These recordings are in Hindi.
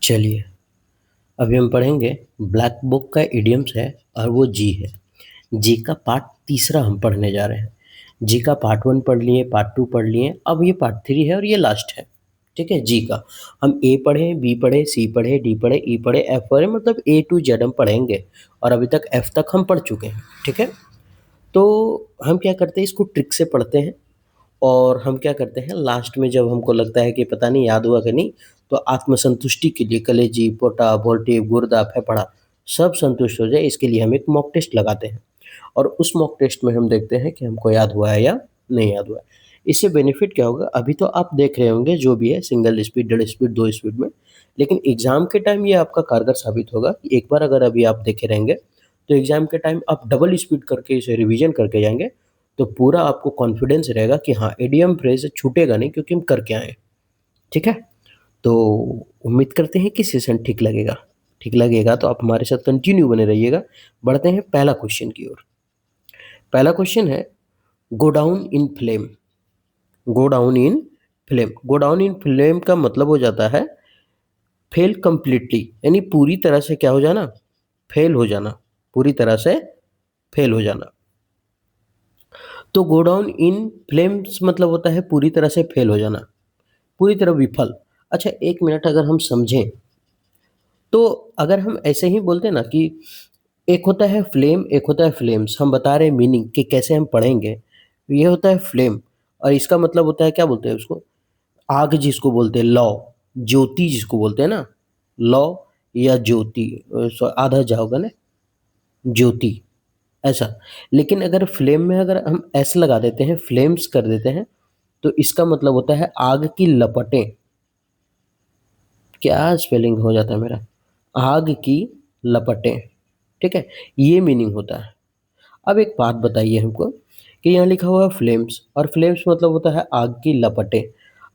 चलिए, अभी हम पढ़ेंगे ब्लैक बुक का इडियम्स है और वो जी है। जी का पार्ट तीसरा हम पढ़ने जा रहे हैं। जी का पार्ट 1 पढ़ लिए, पार्ट 2 पढ़ लिए, अब ये पार्ट 3 है और ये लास्ट है। ठीक है? जी का हम ए पढ़े, बी पढ़े, सी पढ़े, डी पढ़े, ई पढ़े, एफ पढ़े मतलब ए टू जेड हम पढ़ेंगे और अभी तक एफ तक हम पढ़ चुके हैं। ठीक है? तो हम क्या करते हैं, इसको ट्रिक से पढ़ते हैं और हम क्या करते हैं लास्ट में जब हमको लगता है कि पता नहीं याद हुआ कि नहीं, तो आत्मसंतुष्टि के लिए कलेजी, पोटा, वोल्टेव, गुर्दा, फेफड़ा सब संतुष्ट हो जाए, इसके लिए हम एक मॉक टेस्ट लगाते हैं और उस मॉक टेस्ट में हम देखते हैं कि हमको याद हुआ है या नहीं याद हुआ है। इससे बेनिफिट क्या होगा, अभी तो आप देख रहे होंगे जो भी है सिंगल स्पीड, डेढ़ स्पीड, 2 स्पीड में, लेकिन एग्ज़ाम के टाइम ये आपका कारगर साबित होगा कि एक बार अगर अभी आप देखे रहेंगे, तो एग्ज़ाम के टाइम आप डबल स्पीड करके इसे रिवीजन करके जाएँगे, तो पूरा आपको कॉन्फिडेंस रहेगा कि हाँ, इडियम फ्रेज़ छूटेगा नहीं क्योंकि हम करके आए हैं। ठीक है? तो उम्मीद करते हैं कि सेशन ठीक लगेगा। ठीक लगेगा तो आप हमारे साथ कंटिन्यू बने रहिएगा। बढ़ते हैं पहला क्वेश्चन की ओर। पहला क्वेश्चन है go down in flame. Go down in flame. Go down in flame का मतलब हो जाता है फेल कंप्लीटली, यानी पूरी तरह से क्या हो जाना? फेल हो जाना। पूरी तरह से फेल हो जाना। तो गो डाउन इन फ्लेम्स मतलब होता है पूरी तरह से फेल हो जाना, पूरी तरह विफल। अच्छा, 1 मिनट अगर हम समझें, तो अगर हम ऐसे ही बोलते हैं ना कि एक होता है फ्लेम, एक होता है फ्लेम्स, हम बता रहे हैं मीनिंग कि कैसे हम पढ़ेंगे। ये होता है फ्लेम और इसका मतलब होता है क्या बोलते हैं उसको? आग जिसको बोलते हैं, लौ, ज्योति जिसको बोलते हैं ना, लौ या ज्योति, आधा जा होगा ना, ज्योति, ऐसा। लेकिन अगर फ्लेम में अगर हम एस लगा देते हैं, फ्लेम्स कर देते हैं, तो इसका मतलब होता है आग की लपटें। क्या स्पेलिंग हो जाता है मेरा? आग की लपटें। ठीक है? ये मीनिंग होता है। अब एक बात बताइए हमको कि यहाँ लिखा हुआ है फ्लेम्स और फ्लेम्स मतलब होता है आग की लपटें।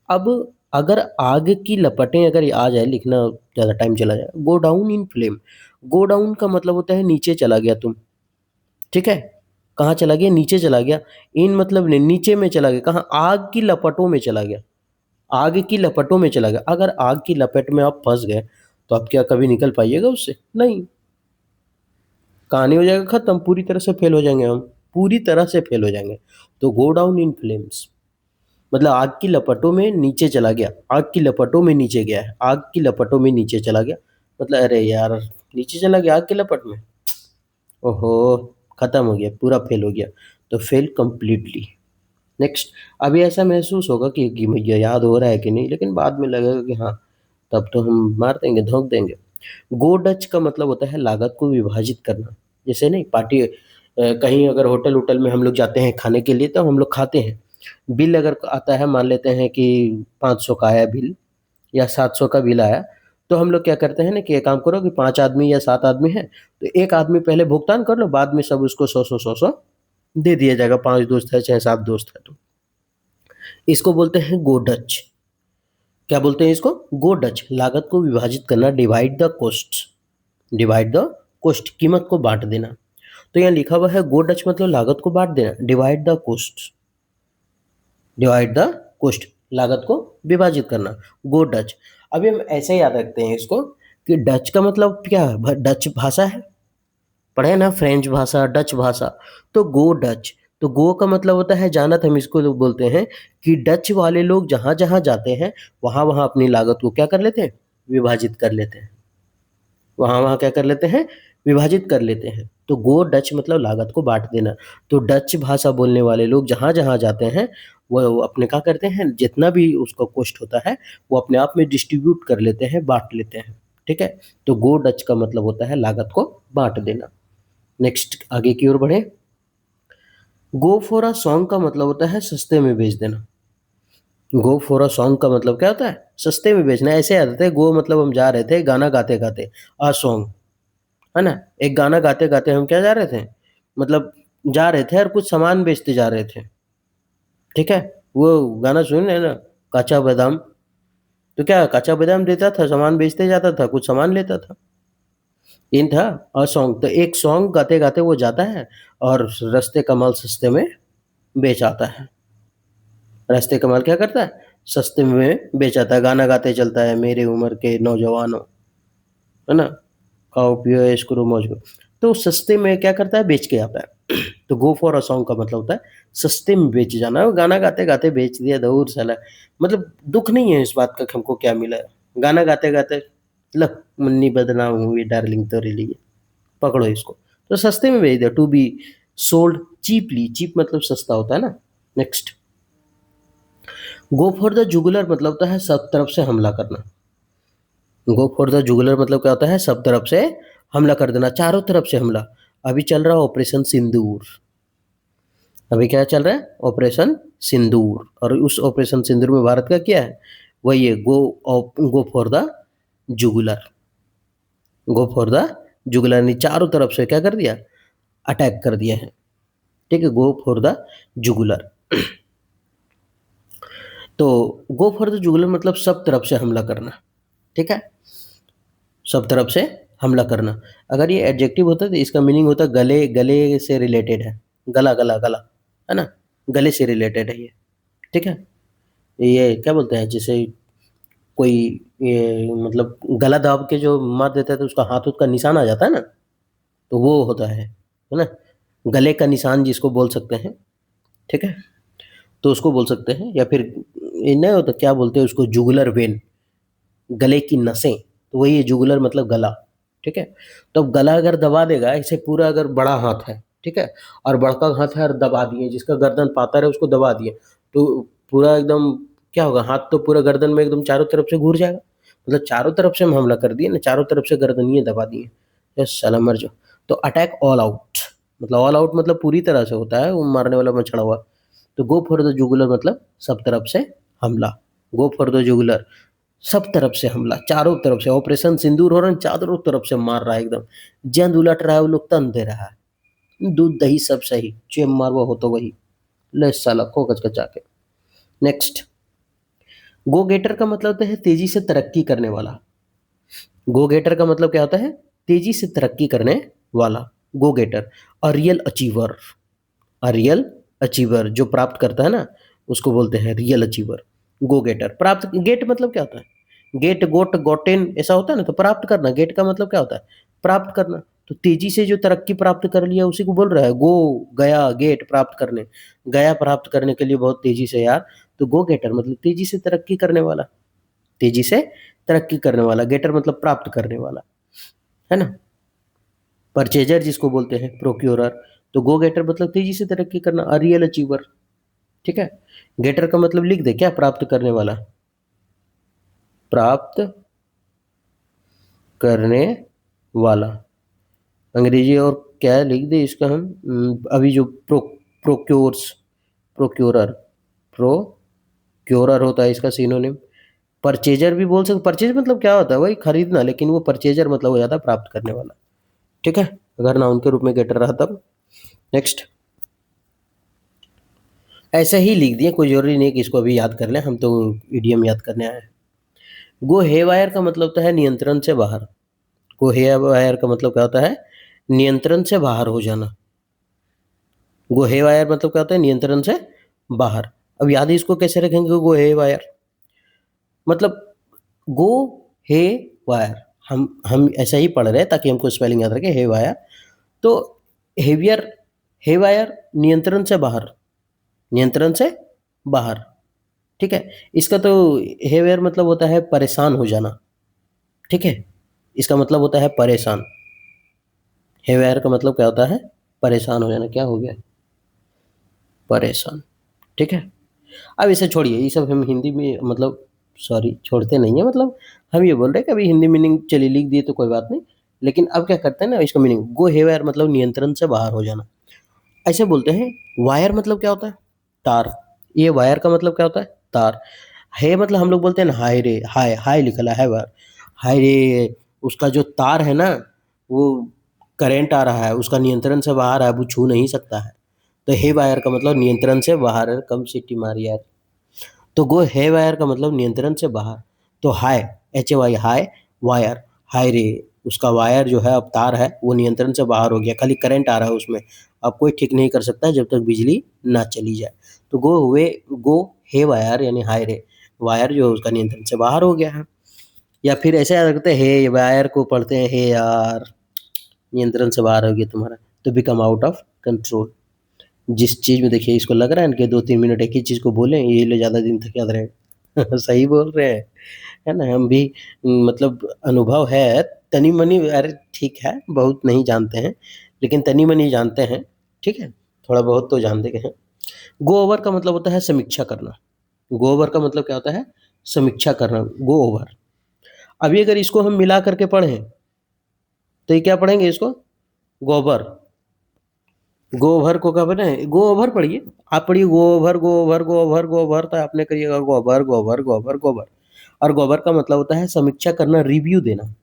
अब अगर आग की लपटें अगर आ जाए, लिखना ज़्यादा टाइम चला जाए, go down in flame. Go down का मतलब होता है नीचे चला गया तुम। ठीक है? कहाँ चला गया? नीचे चला गया। इन मतलब नीचे में चला गया, कहाँ? आग की लपटों में चला गया। आग की लपटों में चला गया। अगर आग की लपेट में आप फँस गए, तो आप क्या कभी निकल पाइएगा उससे? नहीं। कहानी हो जाएगा खत्म, पूरी तरह से फेल हो जाएँगे हम, पूरी तरह से फेल हो जाएँगे। तो गो डाउन इन फ्लेम्स मतलब आग की लपटों में नीचे चला गया, आग की लपटों में नीचे गया है, आग की लपटों में नीचे चला गया। मतलब अरे यार! नीचे चला गया आग की लपट में। ओहो! खत्म हो गया, पूरा फेल हो गया। तो फेल कंप्लीटली। नेक्स्ट, अभी ऐसा महसूस होगा कि मुझे याद हो रहा है कि नहीं, लेकिन बाद में लगेगा कि हाँ, तब तो हम मार देंगे, धोंक देंगे। गो डच का मतलब होता है लागत को विभाजित करना। जैसे नहीं पार्टी, कहीं अगर होटल-वोटल में हम लोग जाते हैं खाने के लिए, तो हम लोग खाते हैं। बिल अगर आता है, मान लेते हैं कि 500 का आया बिल या 700 का बिल आया, तो हम लोग क्या करते हैं ना कि एक काम करो कि 5 आदमी या 7 आदमी हैं, तो एक आदमी पहले भुगतान कर लो, बाद में सब उसको 100-100, 100-100 दे दिया जाएगा। 5 दोस्त है, चाहे 7 दोस्त है तो। इसको बोलते हैं गो डच। क्या बोलते हैं इसको? गो डच। लागत को विभाजित करना, divide the costs. Divide the cost, कीमत को बाँट देना। तो यहाँ लिखा हुआ है गो डच मतलब लागत को बाँट देना, divide the cost. Divide the cost, लागत को विभाजित करना, गो डच। अभी हम ऐसे याद रखते हैं इसको कि डच का मतलब क्या है? डच भाषा है, पढ़े ना, फ्रेंच भाषा, डच भाषा। तो गो डच, तो गो का मतलब होता है जाना, तो हम इसको लोग बोलते हैं कि डच वाले लोग जहाँ-जहाँ जाते हैं, वहाँ-वहाँ अपनी लागत को क्या कर लेते हैं? विभाजित कर लेते हैं। वहाँ-वहाँ क्या कर लेते हैं? विभाजित कर लेते हैं। तो गो डच मतलब लागत को बाँट देना। तो डच भाषा बोलने वाले लोग जहाँ-जहाँ जाते हैं, वो अपने क्या करते हैं, जितना भी उसका कॉस्ट होता है, वो अपने आप में डिस्ट्रीब्यूट कर लेते हैं, बाँट लेते हैं। ठीक है? तो गो डच का मतलब होता है लागत को बाँट देना। नेक्स्ट आगे की ओर बढ़ें। गो फॉर अ सॉन्ग का मतलब होता है सस्ते में बेच देना। गो फॉर अ सॉन्ग का मतलब क्या होता है? सस्ते में बेचना। ऐसे याद आता है, गो मतलब हम जा रहे थे गाना गाते-गाते, अ सॉन्ग, है ना? एक गाना गाते-गाते हम क्या जा रहे थे? मतलब जा रहे थे और कुछ सामान बेचते जा रहे थे। ठीक है? वो गाना सुने हैं ना, कच्चा बादाम, तो क्या कच्चा बादाम देता था, सामान बेचते जाता था, कुछ सामान लेता था। इन था अ सॉन्ग, तो एक सॉन्ग गाते-गाते वो जाता है और रास्ते का माल सस्ते में बेच आता है। रास्ते का माल क्या करता है? सस्ते में बेच आता है। गाना गाते चलता है, मेरे उम्र के नौजवानों। है ना? खाओ पियो ऐश करो मौज करो। तो सस्ते में क्या करता है, बेच के आता है। तो गो फॉर अ सॉन्ग का मतलब होता है सस्ते में बेच जाना। वो गाना गाते गाते बेच दिया दूर साला। मतलब दुख नहीं है इस बात का कि हमको क्या मिला है। गाना गाते गाते लो मुन्नी बदनाम हुई डार्लिंग तेरे लिए, पकड़ो इसको। तो सस्ते में बेच दिया, to be sold cheaply. Cheap मतलब सस्ता होता है ना। Next, go for the jugular मतलब होता है सब तरफ से हमला करना। गो फॉर द जुगुलर मतलब क्या होता है, सब तरफ से हमला कर देना, चारों तरफ से हमला। अभी चल रहा है ऑपरेशन सिंदूर। अभी क्या चल रहा है, ऑपरेशन सिंदूर। और उस ऑपरेशन सिंदूर में भारत का क्या है, वही है गो for the jugular. Go for the jugular ने चारों तरफ से क्या कर दिया, अटैक कर दिया है। ठीक है, गो फॉर द जुगुलर। तो गो फॉर द जुगुलर मतलब सब तरफ से हमला करना। ठीक है, सब तरफ से हमला करना। अगर ये एडजेक्टिव होता तो इसका मीनिंग होता गले, गले से रिलेटेड है। गला गला गला, है ना, गले से रिलेटेड है ये। ठीक है, ये क्या बोलते हैं, जैसे कोई ये मतलब गला दाब के जो मार देता है तो उसका हाथ उत का निशान आ जाता है ना, तो वो होता है ना, गले का निशान जिसको बोल सकते हैं। ठीक है, तो उसको बोल सकते हैं। या फिर ये नहीं होता, क्या बोलते हैं उसको, जुगुलर वेन, गले की नसें। तो वही है जुगुलर मतलब गला। ठीक है, तो अब गला अगर दबा देगा इसे पूरा, अगर बड़ा हाथ है, ठीक है, और बड़का हाथ है और दबा दिए, जिसका गर्दन पातर है उसको दबा दिए, तो पूरा एकदम क्या होगा, हाथ तो पूरा गर्दन में एकदम चारों तरफ से घूर जाएगा। मतलब चारों तरफ से हम हमला कर दिए ना, चारों तरफ से गर्दनिए दबा दिए। यस साला मर जाओ। तो अटैक ऑल आउट, मतलब ऑल आउट मतलब पूरी तरह से होता है, वो मारने वाला मछड़ा हुआ। तो गो फॉर द जुगुलर मतलब सब तरफ से हमला। गो फॉर द जुगुलर, सब तरफ से हमला, चारों तरफ से। ऑपरेशन सिंदूर हो रहा है, चारों तरफ से मार रहा है एकदम। जंद उलट रहा है, वो लोग तन दे रहा है। दूध दही सब सही, चेम मारवा हो तो वही। ले साला खो कचकचा के। नेक्स्ट, गो गेटर का मतलब होता है तेजी से तरक्की करने वाला। गो गेटर का मतलब क्या होता है, तेजी से तरक्की करने वाला। Go getter. A real achiever. A real achiever जो प्राप्त करता है ना, उसको बोलते हैं रियल अचीवर। गो गेटर। प्राप्त, गेट मतलब क्या होता है, गेट गोट गोटेन ऐसा होता है ना, तो प्राप्त करना, गेट का मतलब क्या होता है, प्राप्त करना। तो तेजी से जो तरक्की प्राप्त कर लिया उसी को बोल रहा है गो, गया गेट प्राप्त करने, गया प्राप्त करने के लिए बहुत तेजी से यार। तो गो गेटर मतलब तेजी से तरक्की करने वाला, तेजी से तरक्की करने वाला। गेटर मतलब प्राप्त करने वाला, है ना। परचेजर जिसको बोलते हैं, प्रोक्योरर। तो गो गेटर मतलब तेजी से तरक्की करना, अ रियल अचीवर। ठीक है, गेटर का मतलब लिख दे क्या, प्राप्त करने वाला, प्राप्त करने वाला। अंग्रेजी और क्या लिख दे इसका हम, अभी जो प्रोक्योर्स, प्रोक्योरर, प्रोक्योरर होता है इसका सिनोनिम। परचेजर भी बोल सकते, परचेज मतलब क्या होता है, वही खरीदना, लेकिन वो परचेजर मतलब हो जाता है प्राप्त करने वाला। ठीक है, अगर नाउन के रूप में गेटर रहा तब। नेक्स्ट, ऐसा ही लिख दिए, कोई जरूरी नहीं कि इसको अभी याद कर लें, हम तो इडियम याद करने आए हैं। गो हेवायर का मतलब होता है नियंत्रण से बाहर। गो हेवायर का मतलब क्या होता है, नियंत्रण से बाहर हो जाना। गो हेवायर मतलब क्या होता है, नियंत्रण से बाहर। अब याद है इसको कैसे रखेंगे, गो हेवायर मतलब गो हे वायर, हम ऐसा ही पढ़ रहे हैं ताकि हमको स्पेलिंग याद रखे, हे वायर। तो हेवियर, हे वायर नियंत्रण से बाहर, नियंत्रण से बाहर। ठीक है, इसका तो हेवियर मतलब होता है परेशान हो जाना। ठीक है, इसका मतलब होता है परेशान। हेवियर का मतलब क्या होता है, परेशान हो जाना। क्या हो गया, परेशान। ठीक है, अब इसे छोड़िए, ये सब हम हिंदी में मतलब, सॉरी छोड़ते नहीं है, मतलब हम ये बोल रहे हैं कि अभी हिंदी मीनिंग चलिए लिख दिए तो कोई बात नहीं। लेकिन अब क्या करते हैं ना, इसका मीनिंग गो हेवायर मतलब नियंत्रण से बाहर हो जाना। ऐसे बोलते हैं। वायर मतलब क्या होता है, तार। ये वायर का मतलब क्या होता है, तार। है मतलब हम लोग बोलते हैं ना, हाय रे, हाय हाय लिखला है वायर, हाय रे, उसका जो तार है ना, वो करंट आ रहा है, उसका नियंत्रण से बाहर है, वो छू नहीं सकता है। तो हे वायर का मतलब नियंत्रण से बाहर है, कम सिटी मारी यार। तो गो है वायर का मतलब नियंत्रण से बाहर। तो hay, H A Y, haywire, हाय रे, उसका वायर जो है, अब तार है, वो नियंत्रण से बाहर हो गया, खाली करंट आ रहा है उसमें। अब कोई ठीक नहीं कर सकता है जब तक बिजली ना चली जाए। तो गो है वायर यानी हाय रे, वायर जो है उसका नियंत्रण से बाहर हो गया है। या फिर ऐसे याद रखते हैं हे वायर को पढ़ते हैं हे यार, नियंत्रण से बाहर हो गया तुम्हारा, तो बिकम आउट ऑफ कंट्रोल। जिस चीज़ में देखिए इसको लग रहा है ना कि 2-3 मिनट एक ही चीज़ को बोलें, ये ले ज़्यादा दिन तक याद रहेगा। सही बोल रहे हैं, है ना? हम भी मतलब अनुभव है, तनी-मनी अरे ठीक है, बहुत नहीं जानते हैं, लेकिन तनी-मनी जानते हैं, ठीक है? थोड़ा बहुत तो जानते हैं। गो ओवर का मतलब होता है समीक्षा करना। गो ओवर का मतलब क्या होता है? समीक्षा करना, गो ओवर। अभी अगर इसको हम मिला करके पढ़ें, तो ये क्या पढ़ेंगे इसको? गोबर। गोबर को क्या बनाए? गोबर पढ़िए। आप पढ़िए गोबर, गोबर, गोबर, गोबर, तो आपने करिएगा गोबर, गोबर, गोबर, गोबर। और गोबर का मतलब होता है समीक्षा करना, रिव्यू देना।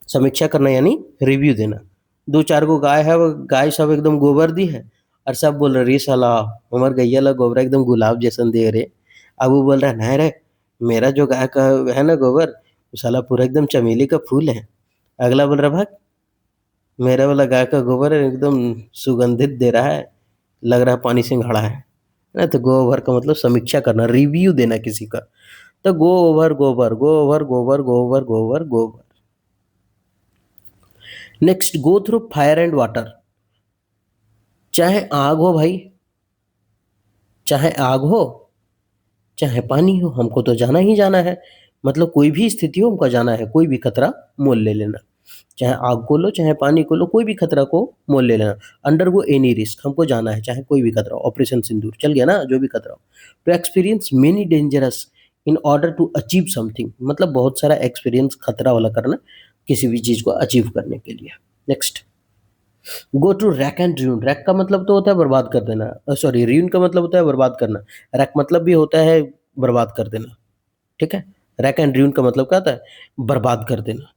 समीक्षा करना यानी रिव्यू देना। 2-4 गो गाय है, वो गाय सब एकदम गोबर दी है और सब बोल रहे, रे साला हमर गैया ला गोबरा एकदम गुलाब जैसन दे रे। अब वो बोल रहा है, नहीं रे, मेरा जो गाय का है ना गोबर, वो साला पूरा एकदम चमेली का फूल है। अगला बोल रहा, भाग, मेरा वाला गाय का गोबर एकदम सुगंधित दे रहा है, लग रहा है पानी सिंघाड़ा है ना? तो गो ओवर का मतलब समीक्षा करना, रिव्यू देना किसी का। तो गो ओवर गोबर, गो ओवर गोबर, गो ओवर गोबर, गोबर। Next, go through fire and water. चाहे आग हो भाई, चाहे आग हो, चाहे पानी हो, हमको तो जाना ही जाना है। मतलब कोई भी स्थिति हो, हमको जाना है, कोई भी खतरा मोल ले लेना। चाहे आग को लो, चाहे पानी को लो, कोई भी खतरा को मोल ले लेना। अंडर गो एनी रिस्क, हमको जाना है, चाहे कोई भी खतरा हो। ऑपरेशन सिंदूर चल गया ना, जो भी खतरा हो। To experience many dangerous in order to achieve something, मतलब बहुत सारा एक्सपीरियंस खतरा वाला करना, किसी भी चीज़ को अचीव करने के लिए। Next, go to rack and ruin. Rack का मतलब तो होता है बर्बाद कर देना, सॉरी, र्यून का मतलब होता है बर्बाद करना। रैक मतलब भी होता है बर्बाद कर देना, ठीक है? रैक एंड र्यून का मतलब क्या होता है? बर्बाद कर देना।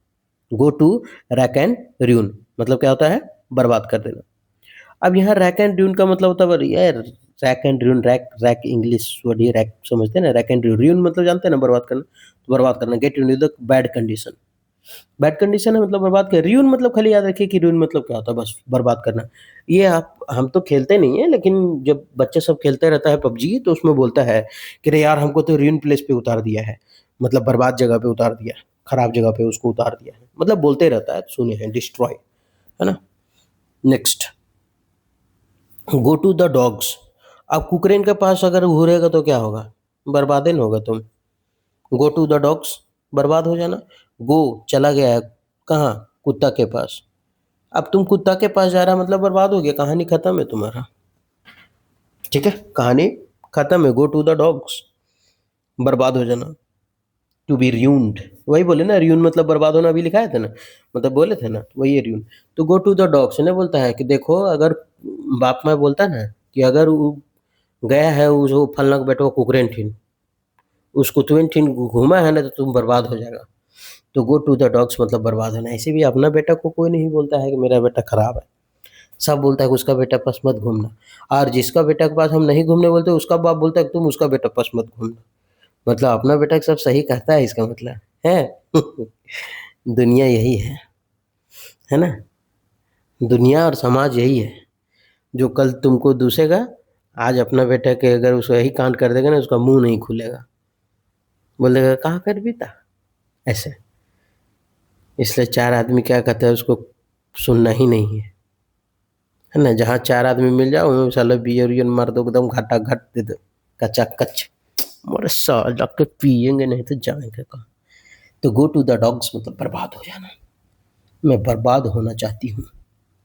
Go to rack and ruin मतलब क्या होता है? बर्बाद कर देना। अब यहाँ रैक एंड र्यून का मतलब होता है यार, rack and ruin, rack rack English word, ये रैक समझते हैं ना? रैक एंड र्यून, र्यून मतलब जानते हैं ना? बर्बाद करना। तो बर्बाद करना, get into the bad condition. Bad condition है मतलब बर्बाद कर। र्यून मतलब खाली याद रखिए कि र्यून मतलब क्या होता है, बस बर्बाद करना। ये आप हम तो खेलते नहीं है, लेकिन जब बच्चे सब खेलते रहता है पबजी, तो उसमें बोलता है कि अरे यार हमको तो र्यून प्लेस पे उतार दिया है, मतलब बर्बाद जगह पे उतार दिया है, खराब जगह पे उसको उतार दिया है, मतलब बोलते रहता है, सुने हैं, डिस्ट्रॉय, है ना? Next, go to the dogs. अब कुकरेन के पास अगर घूरेगा तो क्या होगा? बर्बादे न होगा तुम। गो टू द डॉग्स, बर्बाद हो जाना। गो, चला गया है, कहाँ? कुत्ता के पास। अब तुम कुत्ता के पास जा रहा मतलब बर्बाद हो गया, कहानी खत्म है तुम्हारा, ठीक है? कहानी खत्म है। गो टू द डॉग्स, बर्बाद हो जाना। टू बी र्यून्ड, वही बोले ना, र्यून मतलब बर्बाद होना, अभी लिखाए थे ना, मतलब बोले थे ना, वही है र्यून। तो गो टू द डॉग्स ने बोलता है कि देखो, अगर बाप माँ बोलता है ना कि अगर वो गया है, वो जो फलना का बेटा कुकरेन ठीन, उस कुतवेन ठीन घूमा है ना, तो तुम बर्बाद हो जाएगा। तो गो टू द डॉग्स मतलब बर्बाद होना। ऐसे भी अपना बेटा को कोई नहीं बोलता है कि मेरा बेटा खराब है, सब बोलता है कि उसका बेटा पास मत घूमना। और जिसका बेटा के पास हम नहीं घूमने बोलते, उसका बाप बोलता है कि तुम उसका बेटा पास मत घूमना। मतलब अपना बेटा सब सही कहता है, इसका मतलब है। दुनिया यही है ना? दुनिया और समाज यही है। जो कल तुमको दूसेगा, आज अपना बेटा के अगर उसको यही कांड कर देगा ना, उसका मुंह नहीं खुलेगा, बोलेगा कहाँ कर बीता, ऐसे। इसलिए चार आदमी क्या कहते हैं, उसको सुनना ही नहीं है ना? जहाँ चार आदमी मिल जाओ, उनमें साला बियर उयर मार दो, एकदम घाटा घट दे दो, कच्चा कच, मोरे साला के पियेंगे नहीं तो जाएंगे कहाँ? तो गो टू द डॉग्स मतलब बर्बाद हो जाना। मैं बर्बाद होना चाहती हूँ,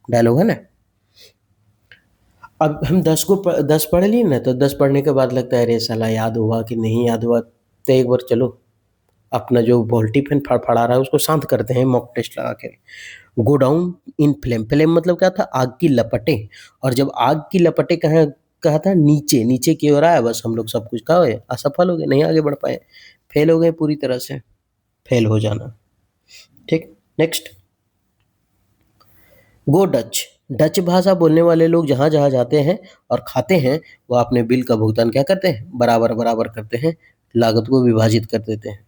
डायलॉग है ना? अब हम 10 पढ़ लिए ना, तो 10 पढ़ने के बाद लगता है अरे साला याद हुआ कि नहीं याद हुआ, तो एक बार चलो अपना जो वोल्टी फैन फड़फड़ा रहा है उसको शांत करते हैं, मॉक टेस्ट लगा के। Go down in flame. Flame मतलब क्या था? आग की लपटें। और जब आग की लपटें कहाँ कहा था? नीचे, नीचे की ओर आया, बस हम लोग सब कुछ कहा हुए असफल हो गए, नहीं आगे बढ़ पाए, फेल हो गए पूरी तरह से। फेल हो जाना, ठीक। नेक्स्ट, गो डच। डच भाषा बोलने वाले लोग जहाँ जहाँ जाते हैं और खाते हैं, वो अपने बिल का भुगतान क्या करते हैं? बराबर बराबर करते हैं, लागत को विभाजित कर देते हैं।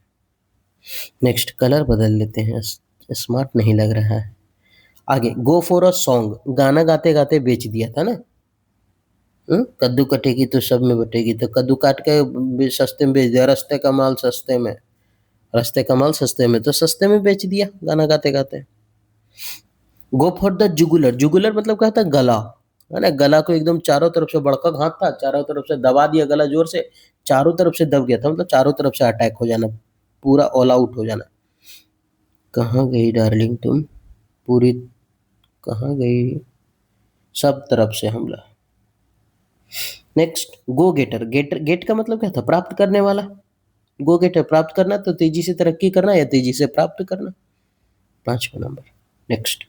नेक्स्ट, कलर बदल लेते हैं, स्मार्ट नहीं लग रहा है। आगे, गो फॉर अ सॉन्ग। गाना गाते गाते बेच दिया था ना। कद्दू कटेगी तो सब में बटेगी, तो कद्दू काट के सस्ते में बेच दिया, रास्ते का माल सस्ते में, रास्ते का माल सस्ते में, तो सस्ते में बेच दिया गाना गाते गाते। गो फॉर द जुगुलर, जुगुलर मतलब क्या होता है, गला, है ना, गला को एकदम चारों तरफ से, बड़का घात था, चारों तरफ से दबा दिया गला जोर से, चारों तरफ से दब गया था, मतलब चारों तरफ से अटैक हो जाना, पूरा ऑल आउट हो जाना। कहाँ गई डार्लिंग तुम, पूरी कहाँ गई, सब तरफ से हमला। नेक्स्ट, गो गेटर, गेटर, गेट का मतलब क्या था, प्राप्त करने वाला। गो गेटर प्राप्त करना, तो तेजी से तरक्की करना या तेजी से प्राप्त करना, 5वां नंबर। नेक्स्ट,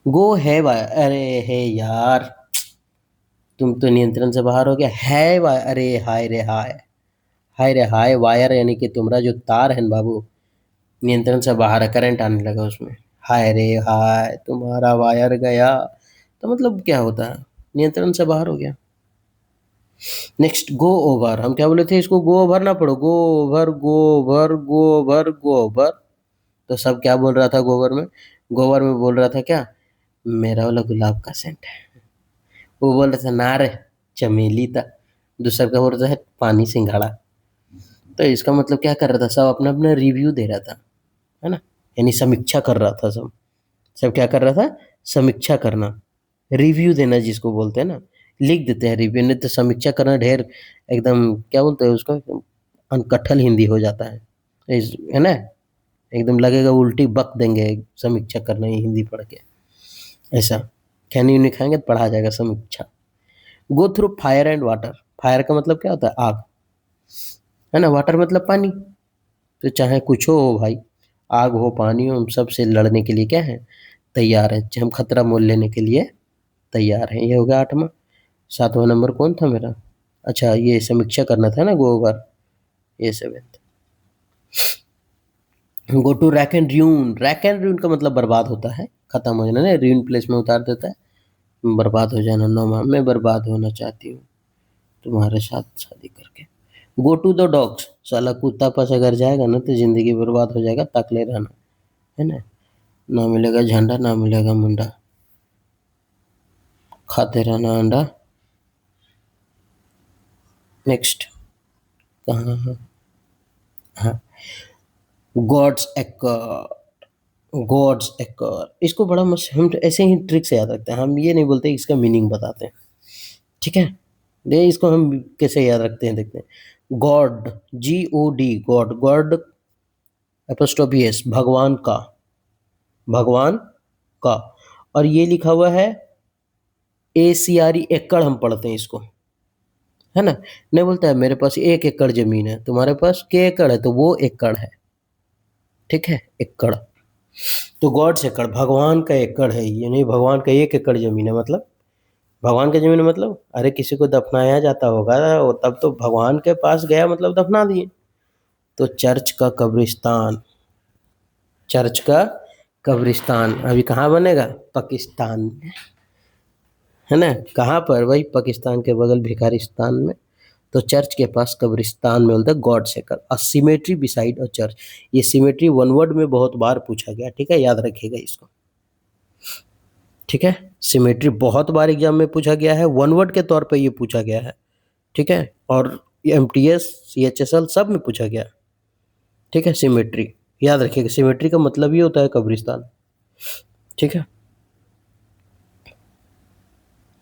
गो है वाय, अरे है यार, तुम तो नियंत्रण से बाहर हो गया, है वाय, अरे हाय रे हाय, हाय रे हाय, वायर यानी कि तुम्हारा जो तार है ना बाबू, नियंत्रण से बाहर है, करंट आने लगा उसमें, हाय रे हाय तुम्हारा वायर गया, तो मतलब क्या होता है, नियंत्रण से बाहर हो गया। नेक्स्ट, गो ओवर, हम क्या बोले थे इसको, गो ओवर ना पढ़ो, go over, go over, go over, go over, तो सब क्या बोल रहा था गोबर में, गोबर में बोल रहा था क्या, मेरा वाला गुलाब का सेंट है, वो बोल रहा था ना रे, चमेली था, दूसरा का बोल रहा है पानी सिंघाड़ा। तो इसका मतलब क्या कर रहा था, सब अपना अपना रिव्यू दे रहा था, है ना, यानी समीक्षा कर रहा था सब, सब क्या कर रहा था, समीक्षा करना, रिव्यू देना जिसको बोलते हैं ना, लिख देते हैं रिव्यू, नहीं तो समीक्षा करना ढेर एकदम क्या बोलते हैं उसको, अनकट्ठल हिंदी हो जाता है, है ना, एकदम लगेगा उल्टी बक देंगे समीक्षा करना ही हिंदी पढ़ के, ऐसा खैनी उनी खाएंगे तो पढ़ा जाएगा समीक्षा। Go through fire and water, fire का मतलब क्या होता है, आग, है ना, वाटर मतलब पानी, तो चाहे कुछ हो भाई, आग हो पानी हो, हम सब से लड़ने के लिए क्या है, तैयार है, हम खतरा मोल लेने के लिए तैयार हैं। ये हो गया 8वां। 7वां नंबर कौन था मेरा, अच्छा ये समीक्षा करना था ना, गो ओवर, ये 7th। Go to rack and ruin, rack and ruin का मतलब बर्बाद होता है, खत्म हो जाना ना, र्यून प्लेस में उतार देता है, बर्बाद हो जाना। 9वां, मैं बर्बाद होना चाहती हूँ तुम्हारे साथ शादी करके। गो टू द डॉग्स, साला कुत्ता पास अगर जाएगा ना तो जिंदगी बर्बाद हो जाएगा, ताकले रहना, है ना, ना मिलेगा झंडा ना मिलेगा मुंडा, खाते रहना अंडा। नेक्स्ट, कहाँ है, हाँ, गॉड्स एक्कर, गॉड्स एक्कर, इसको बड़ा मस्त, हम तो ऐसे ही ट्रिक से याद रखते हैं, हम ये नहीं बोलते इसका मीनिंग बताते हैं, ठीक है, ये इसको हम कैसे याद रखते हैं, देखते हैं। God, GOD, God, God apostrophe S, भगवान का, भगवान का, और ये लिखा हुआ है ACRE, एकड़ हम पढ़ते हैं इसको, है ना, नहीं बोलता है मेरे पास 1 एकड़ जमीन है, तुम्हारे पास के एकड़ है, तो वो एकड़ है, ठीक है, एकड़, तो गॉड्स एकड़, भगवान का एकड़ है, ये नहीं भगवान का 1 एकड़ जमीन है, मतलब भगवान का जमीन मतलब, अरे किसी को दफनाया जाता होगा तब तो भगवान के पास गया मतलब दफना दिए, तो चर्च का कब्रिस्तान, चर्च का कब्रिस्तान अभी कहाँ बनेगा, पाकिस्तान में, है ना, कहाँ पर भाई, पाकिस्तान के बगल भिखारिस्तान में, तो चर्च के पास कब्रिस्तान में बोलते हैं गॉड से कर, अ सिमेट्री बिसाइड अ चर्च, ये सिमेट्री वन वर्ड में बहुत बार पूछा गया, ठीक है, याद रखिएगा इसको, ठीक है, सिमेट्री बहुत बार एग्जाम में पूछा गया है, वन वर्ड के तौर पे ये पूछा गया है, ठीक है, और MTS CHSL सब में पूछा गया, ठीक है, सिमेट्री याद रखिएगा, सिमेट्री का मतलब ही होता है कब्रिस्तान, ठीक है।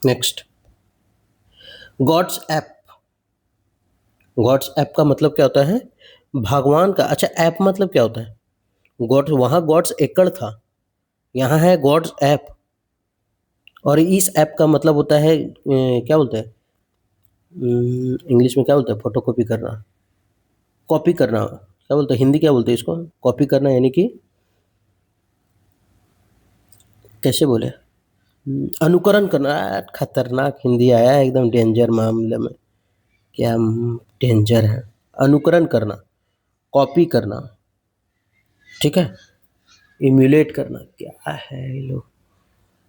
Next, God's app, God's app का मतलब क्या होता है, भगवान का, अच्छा ऐप मतलब क्या होता है, गॉड्स, वहाँ गॉड्स एकड़ था, यहाँ है गॉड्स ऐप, और इस ऐप का मतलब होता है क्या बोलते हैं, इंग्लिश में क्या बोलते हैं, फोटो कॉपी करना, क्या बोलते हैं, हिंदी क्या बोलते हैं इसको, कॉपी करना, यानी कि कैसे बोले, अनुकरण करना, खतरनाक हिंदी आया है एकदम, डेंजर मामले में, क्या डेंजर है, अनुकरण करना, कॉपी करना, ठीक है, इम्यूलेट करना, क्या है ये लोग,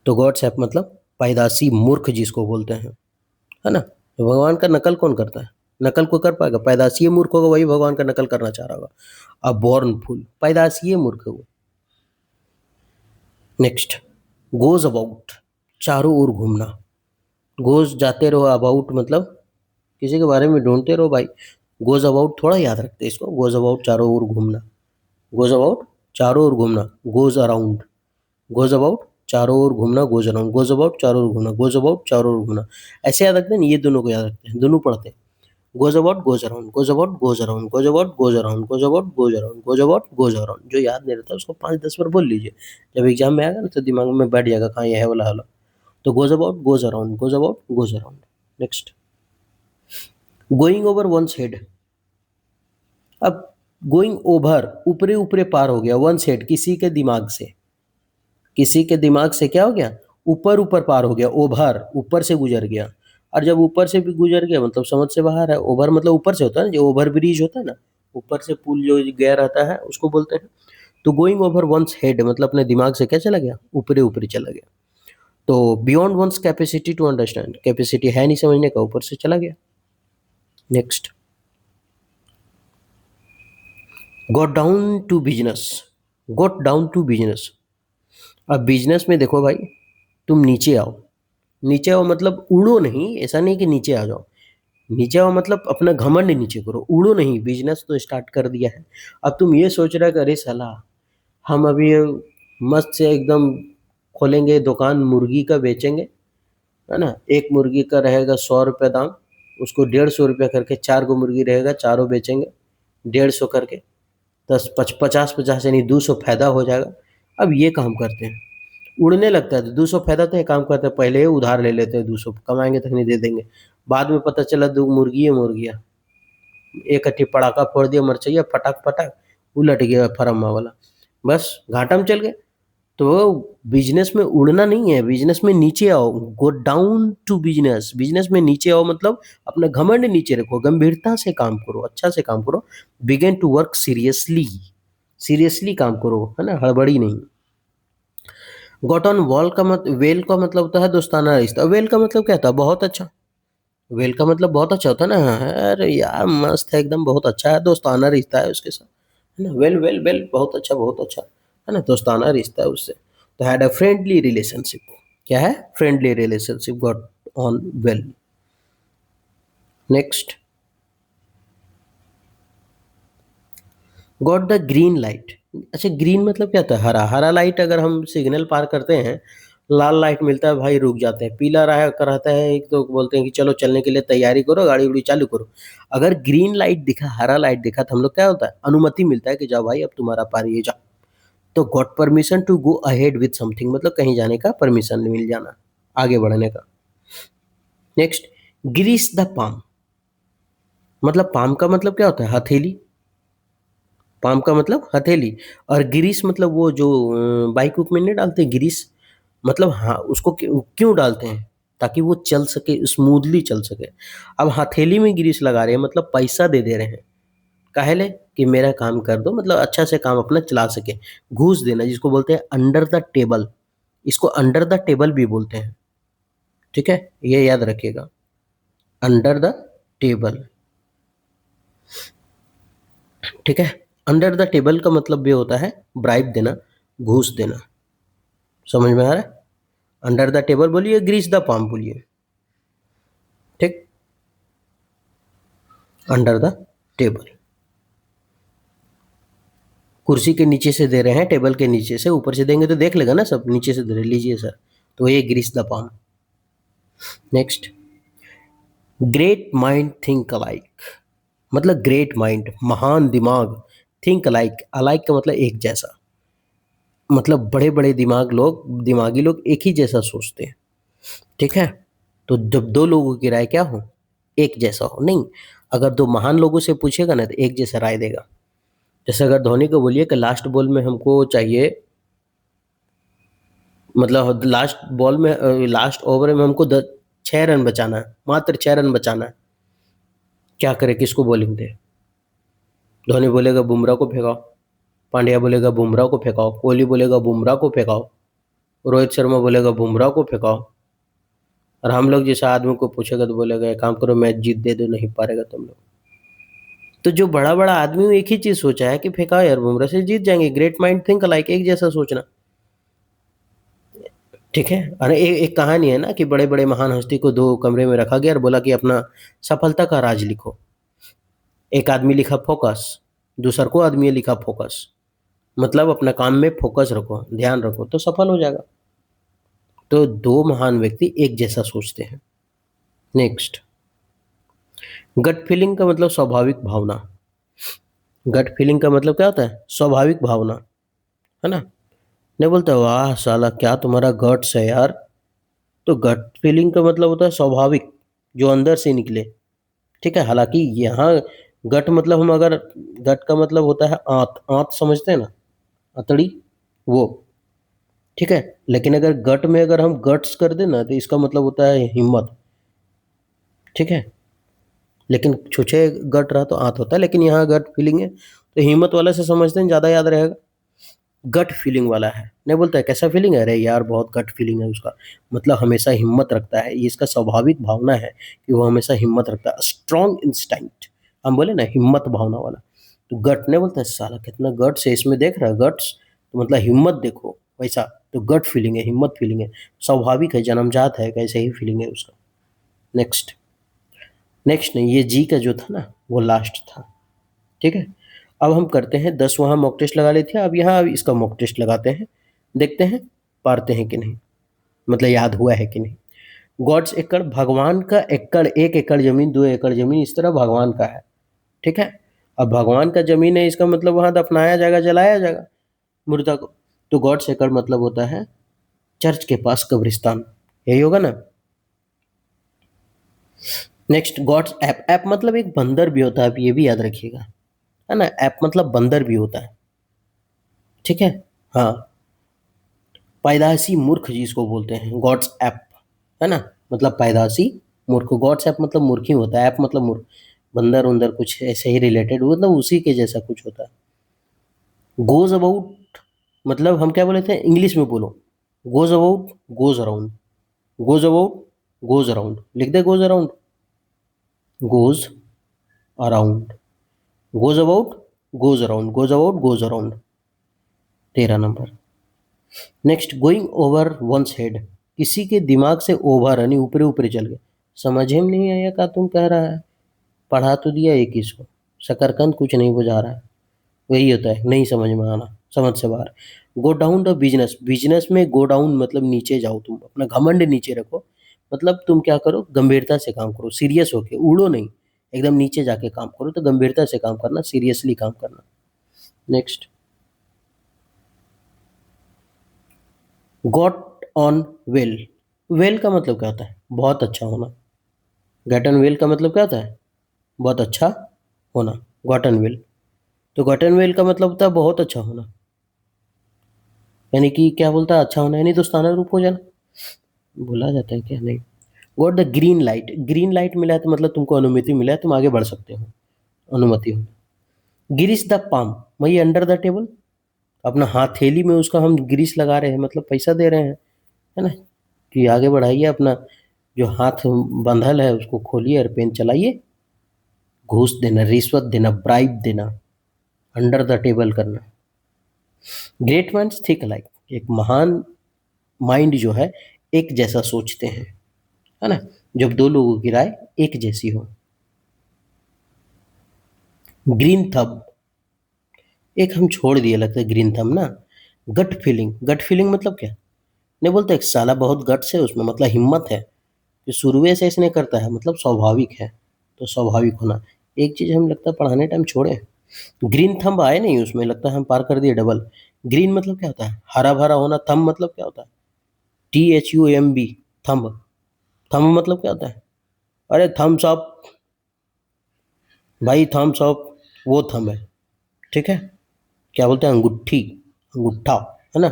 तो गॉड्स ऐप मतलब पैदाशी मूर्ख जिसको बोलते हैं, है ना, तो भगवान का नकल कौन करता है, नकल को कर पाएगा, पैदाशी मूर्ख होगा वही भगवान का नकल करना चाह रहा होगा, अब बॉर्न फुल, पैदाशी मूर्ख है वो। नेक्स्ट, गोज अबाउट, चारों ओर घूमना, गोज जाते रहो, अबाउट मतलब किसी के बारे में ढूंढते रहो भाई, गोज अबाउट थोड़ा याद रखते हैं इसको, गोज अबाउट चारों ओर घूमना, गोज अबाउट चारों ओर घूमना, गोज अराउंड, गोज अबाउट चारों ओर घूमना, गोज अराउंड, गोज अबाउट चारों ओर घूमना, गोज अबाउट चारों ओर घूमना। ऐसे याद रखते हैं ना, ये दोनों को याद रखते हैं, दोनों पढ़ते हैं। Goes about goes around, goes about goes around, goes about goes around, goes about goes around, goes about goes around. जो याद नहीं रहता उसको 5-10 बार बोल लीजिए, जब एग्जाम में आएगा ना तो दिमाग में बैठ जाएगा, कहाँ ये है वाला वाला। तो goes about goes around, goes about goes around. Next, going over one's head. अब गोइंग ओवर, ऊपरे ऊपरे पार हो गया, वंस हेड किसी के दिमाग से, किसी के दिमाग से क्या हो गया, ऊपर ऊपर पार हो गया, ओवर ऊपर से गुजर गया। और जब ऊपर से भी गुजर गया मतलब समझ से बाहर है। ओवर मतलब ऊपर से होता है ना, जो ओवर ब्रिज होता है ना, ऊपर से पुल जो गया रहता है उसको बोलते हैं। तो गोइंग ओवर वंस हेड मतलब अपने दिमाग से क्या चला गया, ऊपरे ऊपरे चला गया। तो beyond one's capacity to understand, capacity है नहीं समझने का, ऊपर से चला गया। Next, got down to business, got down to business. अब बिजनेस में देखो भाई, तुम नीचे आओ, नीचे आओ मतलब उड़ो नहीं, ऐसा नहीं कि नीचे आ जाओ, नीचे आओ मतलब अपना घमंड नीचे करो, उड़ो नहीं। बिजनेस तो स्टार्ट कर दिया है, अब तुम ये सोच रहे हो कि अरे साला हम अभी मस्त से एकदम खोलेंगे दुकान, मुर्गी का बेचेंगे, है ना, एक मुर्गी का रहेगा 100 रुपये दाम, उसको 150 रुपये करके 4 गो मुर्गी रहेगा, चारों बेचेंगे 150 करके, 50-50 यानी 200 फायदा हो जाएगा। अब ये काम करते हैं, उड़ने लगता है तो 200 फायदा, तो एक काम करते हैं पहले ही उधार ले लेते हैं, 200 कमाएंगे तक नहीं दे देंगे। बाद में पता चला दो मुर्गी है, मुर्गियाँ एक अट्ठी पड़ाका फोड़ दिया मरचैया, फटाक फटाक उलट गया फर्मा वाला, बस घाटा में चल गए। तो बिजनेस में उड़ना नहीं है, बिजनेस में नीचे आओ, go down to business, business में नीचे आओ मतलब अपना घमंड नीचे रखो, गंभीरता से काम करो, अच्छा से काम करो। Begin to work seriously, seriously काम करो, है ना, हड़बड़ी नहीं। गॉट ऑन वॉल का मत वेल का मतलब होता है दोस्ताना रिश्ता, वेल का मतलब क्या था, बहुत अच्छा। वेल का मतलब बहुत अच्छा होता है ना, अरे यार मस्त है एकदम, बहुत अच्छा है, दोस्ताना रिश्ता है उसके साथ, है ना, वेल वेल वेल, बहुत अच्छा बहुत अच्छा, है ना, दोस्ताना रिश्ता है उससे। तो हैड अ फ्रेंडली रिलेशनशिप, क्या है, friendly relationship, got on well. Next, got the green light. अच्छा ग्रीन मतलब क्या था, हरा, हरा लाइट अगर हम सिग्नल पार करते हैं, लाल लाइट मिलता है भाई रुक जाते हैं, पीला रहा कराता है एक तो बोलते हैं कि चलो चलने के लिए तैयारी करो, गाड़ी उड़ी चालू करो। अगर ग्रीन लाइट दिखा, हरा लाइट दिखा तो हम लोग क्या होता है, अनुमति मिलता है कि जाओ भाई अब तुम्हारा पारी है, जाओ। तो got permission to go ahead with something मतलब कहीं जाने का परमिशन मिल जाना, आगे बढ़ने का। नेक्स्ट, ग्रीस द पाम, मतलब पाम का मतलब क्या होता है, हथेली, पाम का मतलब हथेली। और ग्रीस मतलब वो जो बाइक उक में नहीं डालते ग्रीस, मतलब हाँ उसको क्यों डालते हैं, ताकि वो चल सके, स्मूथली चल सके। अब हथेली में ग्रीस लगा रहे हैं मतलब पैसा दे दे रहे हैं, काहे कि मेरा काम कर दो, मतलब अच्छा से काम अपना चला सके। घूस देना जिसको बोलते हैं अंडर द टेबल, इसको अंडर द टेबल भी बोलते हैं, ठीक है, ये याद रखिएगा, अंडर द टेबल, ठीक है। अंडर द टेबल का मतलब भी होता है ब्राइब देना, घूस देना, समझ में आ रहा है। अंडर द टेबल बोलिए, ग्रीस द पाम बोलिए, ठीक, अंडर द टेबल। कुर्सी के नीचे से दे रहे हैं, टेबल के नीचे से, ऊपर से देंगे तो देख लेगा ना सब, नीचे से दे रहे लीजिए सर, तो ये grease the palm. Next, great mind think alike, मतलब ग्रेट माइंड महान दिमाग, थिंक अलाइक, अलाइक का मतलब एक जैसा, मतलब बड़े बड़े दिमागी लोग एक ही जैसा सोचते हैं, ठीक है। तो जब दो लोगों की राय क्या हो, एक जैसा हो नहीं, अगर दो महान लोगों से पूछेगा ना तो एक जैसा राय देगा। जैसे अगर धोनी को बोलिए कि लास्ट बॉल में हमको चाहिए, मतलब लास्ट बॉल में लास्ट ओवर में हमको 6 रन बचाना है, मात्र 6 रन बचाना है, क्या करे, किसको बॉलिंग दे। धोनी बोलेगा बुमराह को फेंकाओ, पांड्या बोलेगा बुमराह को फेंकाओ, कोहली बोलेगा बुमराह को फेंकाओ, रोहित शर्मा बोलेगा बुमराह को फेंकाओ। और हम लोग जैसा आदमी को पूछेगा तो बोलेगा एक काम करो मैच जीत दे दो, नहीं पारेगा तुम लोग। तो जो बड़ा बड़ा आदमी एक ही चीज सोचा है कि फेंकाओ यार बुमराह से जीत जाएंगे, ग्रेट माइंड थिंक अलाइक, एक जैसा सोचना, ठीक है। अरे एक कहानी है ना कि बड़े बड़े महान हस्ती को दो कमरे में रखा गया और बोला कि अपना सफलता का राज लिखो। एक आदमी लिखा फोकस, दूसर को आदमी लिखा फोकस, मतलब अपना काम में फोकस रखो, ध्यान रखो तो सफल हो जाएगा। तो दो महान व्यक्ति एक जैसा सोचते हैं। नेक्स्ट, गट फीलिंग का मतलब स्वाभाविक भावना। गट फीलिंग का मतलब क्या होता है? स्वाभाविक भावना, है ना। नहीं बोलते वाह साला क्या तुम्हारा गट्स है यार। तो गट फीलिंग का मतलब होता है स्वाभाविक, जो अंदर से निकले। ठीक है, हालांकि यहाँ गट मतलब हम अगर, गट का मतलब होता है आंत, आंत समझते हैं ना, अतड़ी, वो। ठीक है, लेकिन अगर गट में अगर हम गट्स कर दें ना तो इसका मतलब होता है हिम्मत। ठीक है, लेकिन छुछे गट रहा तो आंत होता है, लेकिन यहाँ गट फीलिंग है तो हिम्मत वाले से समझते हैं, ज़्यादा याद रहेगा। गट फीलिंग वाला है, नहीं बोलता है कैसा फीलिंग है, अरे यार बहुत गट फीलिंग है उसका, मतलब हमेशा हिम्मत रखता है, ये इसका स्वाभाविक भावना है कि वो हमेशा हिम्मत रखता है, स्ट्रॉन्ग इंस्टाइंक्ट। हम बोले ना हिम्मत भावना वाला, तो गट नहीं बोलता है साला कितना गट्स है इसमें, देख रहा है गट्स, तो मतलब हिम्मत देखो वैसा। तो गट फीलिंग है, हिम्मत फीलिंग है, स्वाभाविक है, जन्मजात है, कैसे ही फीलिंग है उसका। नेक्स्ट, नेक्स्ट नहीं, ये जी का जो था ना वो लास्ट था। ठीक है, अब हम करते हैं 10 वहाँ मॉक टेस्ट लगा लेते हैं, अब यहाँ अब इसका मॉक टेस्ट लगाते हैं, देखते हैं पारते हैं कि नहीं, मतलब याद हुआ है कि नहीं। गॉड्स एकड़, भगवान का एकड़, 1 एकड़ जमीन, 2 एकड़ जमीन, इस तरह भगवान का है। ठीक है, अब भगवान का जमीन है, इसका मतलब वहाँ दफनाया जाएगा, जलाया जाएगा मुर्दा को। तो गॉड्स एकड़ मतलब होता है चर्च के पास कब्रिस्तान, यही होगा ना। नेक्स्ट, गॉड्स ऐप, ऐप मतलब एक बंदर भी होता है, आप ये भी याद रखिएगा, है ना, ऐप मतलब बंदर भी होता है। ठीक है, हाँ, पैदाइशी मूर्ख जिसको बोलते हैं गॉड्स ऐप, है ना, मतलब पैदाइशी मूर्ख। गॉड्स ऐप मतलब मूर्ख ही होता है, ऐप मतलब मूर्ख, बंदर उंदर कुछ ऐसे ही रिलेटेड, मतलब उसी के जैसा कुछ होता है। गोज अबाउट मतलब हम क्या बोले थे, इंग्लिश में बोलो, goes about, goes around, goes about, goes around, लिख दे goes around, goes around, goes about, goes around, goes about, goes around. 13 number. Next, going over one's head, किसी के दिमाग से ओवर यानी ऊपरे ऊपरे चल गए, समझ में नहीं आया क्या तुम कह रहा है, पढ़ा तो दिया एक ही सौ, शकरकंद कुछ नहीं बुझा रहा है, वही होता है नहीं समझ में आना, समझ से बाहर। Go down the business, business में गो डाउन मतलब नीचे जाओ, तुम अपना घमंड नीचे रखो, मतलब तुम क्या करो, गंभीरता से काम करो, सीरियस होके, उड़ो नहीं, एकदम नीचे जाके काम करो, तो गंभीरता से काम करना, सीरियसली काम करना। Next, got on well, well का मतलब क्या होता है, बहुत अच्छा होना। गेट ऑन वेल का मतलब क्या होता है, बहुत अच्छा होना, गॉट ऑन वेल। तो गॉट ऑन वेल का मतलब होता है बहुत अच्छा होना, यानी कि क्या बोलता है, अच्छा होना यानी दोस्ताना रूप हो जाना, बोला जाता है क्या, नहीं। Got the green light, green light मिला है तो मतलब तुमको अनुमति मिला है, तुम आगे बढ़ सकते हो, अनुमति हो। गिरीश द पाम, वही अंडर द टेबल, अपना हथेली में उसका हम ग्रीस लगा रहे हैं, मतलब पैसा दे रहे हैं, है ना, कि आगे बढ़ाइए अपना, जो हाथ बंधल है उसको खोलिए और पेन चलाइए। घूस देना, रिश्वत देना, ब्राइब देना, अंडर द टेबल करना। ग्रेट माइंड्स थिंक अलाइक, एक महान माइंड जो है एक जैसा सोचते हैं, है ना, जब दो लोगों की राय एक जैसी हो। ग्रीन थंब, एक हम छोड़ दिए लगता है ग्रीन थंब ना। गट फीलिंग, गट फीलिंग मतलब क्या, नहीं बोलते एक साला बहुत गट्स है उसमें, मतलब हिम्मत है, कि शुरुए से इसने करता है, मतलब स्वाभाविक है, तो स्वाभाविक होना। एक चीज़ हम लगता है पढ़ाने टाइम छोड़े, ग्रीन थंब आए नहीं उसमें, लगता है हम पार कर दिए डबल। ग्रीन मतलब क्या होता है, हरा भरा होना, थंब मतलब क्या होता है, THUMB, थंब, थंब मतलब क्या होता है, अरे थम्स अप, भाई थम्स अप, वो थंब है। ठीक है, क्या बोलते हैं, अंगूठी, अंगूठा, है ना।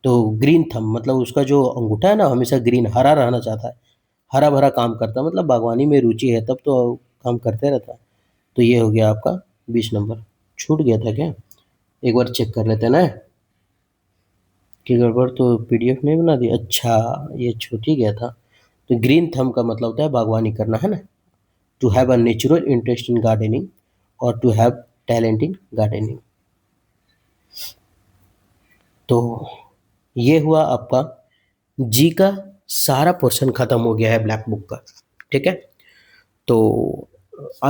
तो ग्रीन थंब मतलब उसका जो अंगूठा है ना हमेशा ग्रीन, हरा रहना चाहता है, हरा भरा काम करता है, मतलब बागवानी में रुचि है तब तो काम करते रहता है। तो ये हो गया आपका 20 नंबर। छूट गया था क्या, एक बार चेक कर लेते हैं ना, कि गड़बड़ तो PDF नहीं बना दी, अच्छा ये छूट ही गया था। तो ग्रीन थंब का मतलब होता है बागवानी करना, है ना, to have a natural interest in gardening और to have talent in gardening. तो ये हुआ आपका जी का सारा पोर्शन खत्म हो गया है ब्लैक बुक का। ठीक है, तो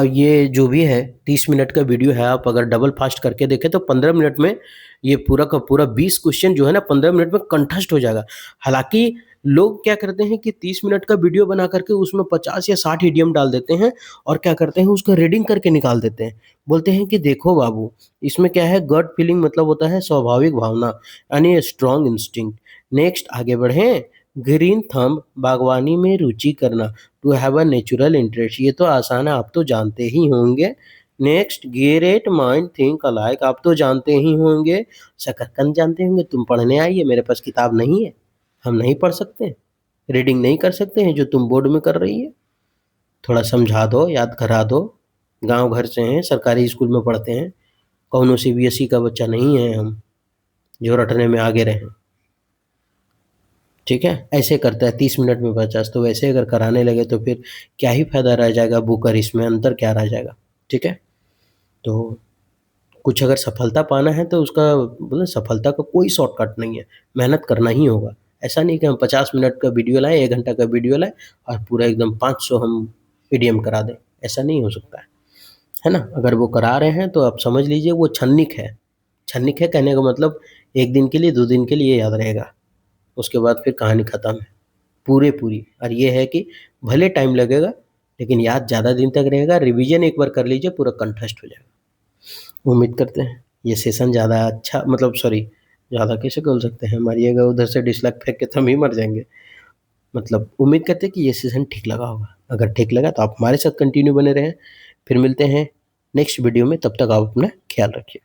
ये जो भी है 30 मिनट का वीडियो है, आप अगर डबल फास्ट करके देखें तो 15 मिनट में ये पूरा का पूरा 20 क्वेश्चन जो है ना 15 मिनट में कंठस्थ हो जाएगा। हालाँकि लोग क्या करते हैं कि 30 मिनट का वीडियो बना करके उसमें 50 या 60 इडियम डाल देते हैं और क्या करते हैं उसका रीडिंग करके निकाल देते हैं। बोलते हैं कि देखो बाबू, इसमें क्या है गट फीलिंग मतलब होता है स्वाभाविक भावना यानी स्ट्रॉन्ग इंस्टिंक्ट। नेक्स्ट आगे बढ़ें, ग्रीन थंब बागवानी में रुचि करना, to have a natural interest, ये तो आसान है, आप तो जानते ही होंगे। Next great mind think alike, आप तो जानते ही होंगे। शकरकंद जानते होंगे, तुम पढ़ने आइए, मेरे पास किताब नहीं है, हम नहीं पढ़ सकते, रीडिंग नहीं कर सकते हैं जो तुम बोर्ड में कर रही है। थोड़ा समझा दो, याद करा दो, गांव घर से हैं, सरकारी स्कूल में पढ़ते हैं, कौनो सीबीएसई का बच्चा नहीं है हम जो रटने में आगे रहें। ठीक है, ऐसे करता है 30 मिनट में 50, तो वैसे अगर कराने लगे तो फिर क्या ही फायदा रह जाएगा बुक और इसमें अंतर क्या रह जाएगा। ठीक है, तो कुछ अगर सफलता पाना है तो उसका मतलब सफलता का कोई शॉर्टकट नहीं है, मेहनत करना ही होगा। ऐसा नहीं कि हम 50 मिनट का वीडियो लाएँ, 1 घंटा का वीडियो लाएँ और पूरा एकदम 500 हम पीडीएम करा दें, ऐसा नहीं हो सकता है ना? अगर वो करा रहे हैं तो आप समझ लीजिए वो छन्निक है। छन्निक है कहने का मतलब 1 दिन के लिए, 2 दिन के लिए याद रहेगा, उसके बाद फिर कहानी खत्म है, पूरी। और ये है कि भले टाइम लगेगा लेकिन याद ज़्यादा दिन तक रहेगा, रिवीजन एक बार कर लीजिए पूरा कंठस्थ हो जाएगा। उम्मीद करते हैं ये सेशन ज़्यादा अच्छा मतलब सॉरी ज़्यादा कैसे बोल सकते हैं, मारिएगा उधर से डिसलाइक फेंक के तो हम ही मर जाएँगे। मतलब उम्मीद करते हैं कि ये सेशन ठीक लगा होगा। अगर ठीक लगा तो आप हमारे साथ कंटिन्यू बने रहें। फिर मिलते हैं नेक्स्ट वीडियो में, तब तक आप अपना ख्याल रखिए।